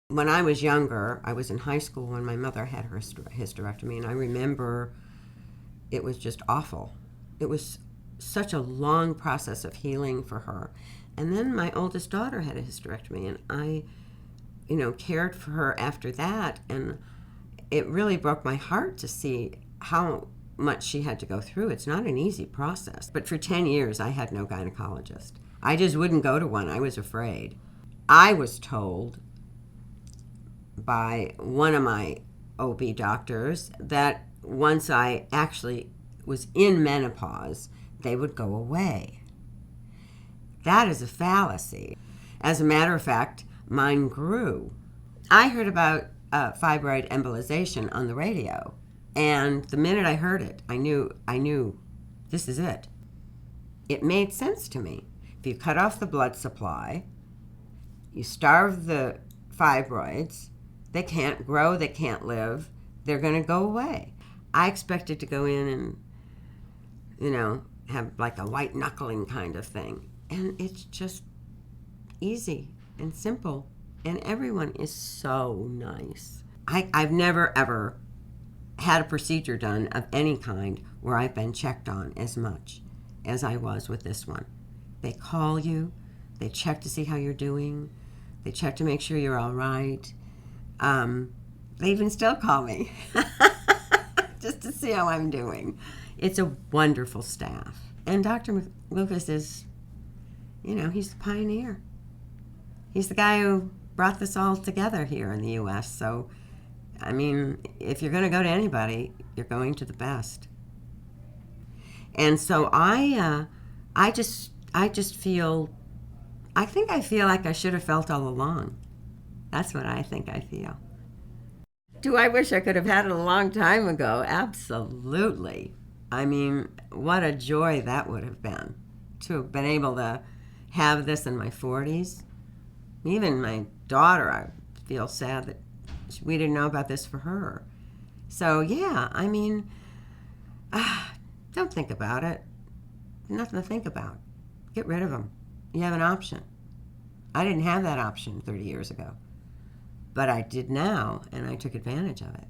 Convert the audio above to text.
When I was younger, I was in high school when my mother had her hysterectomy, and I remember it was just awful. It was such a long process of healing for her. And then my oldest daughter had a hysterectomy, and I, cared for her after that, and it really broke my heart to see how much she had to go through. It's not an easy process. But for 10 years, I had no gynecologist. I just wouldn't go to one. I was afraid. I was told by one of my OB doctors that once I actually was in menopause, they would go away. That is a fallacy. As a matter of fact, mine grew. I heard about fibroid embolization on the radio, and the minute I heard it, I knew this is it. It made sense to me. If you cut off the blood supply, you starve the fibroids, they can't grow, they can't live, they're going to go away. I expected to go in and, have like a white knuckling kind of thing. And it's just easy and simple. And everyone is so nice. I've never, ever had a procedure done of any kind where I've been checked on as much as I was with this one. They call you, they check to see how you're doing, they check to make sure you're all right. They even still call me just to see how I'm doing. It's a wonderful staff. And Dr. Lucas is, he's the pioneer. He's the guy who brought this all together here in the U.S. So, if you're going to go to anybody, you're going to the best. And so I just feel, I feel like I should have felt all along. That's what I think I feel. Do I wish I could have had it a long time ago? Absolutely. What a joy that would have been to have been able to have this in my 40s. Even my daughter, I feel sad that we didn't know about this for her. So, yeah, don't think about it. Nothing to think about. Get rid of them. You have an option. I didn't have that option 30 years ago. But I did now, and I took advantage of it.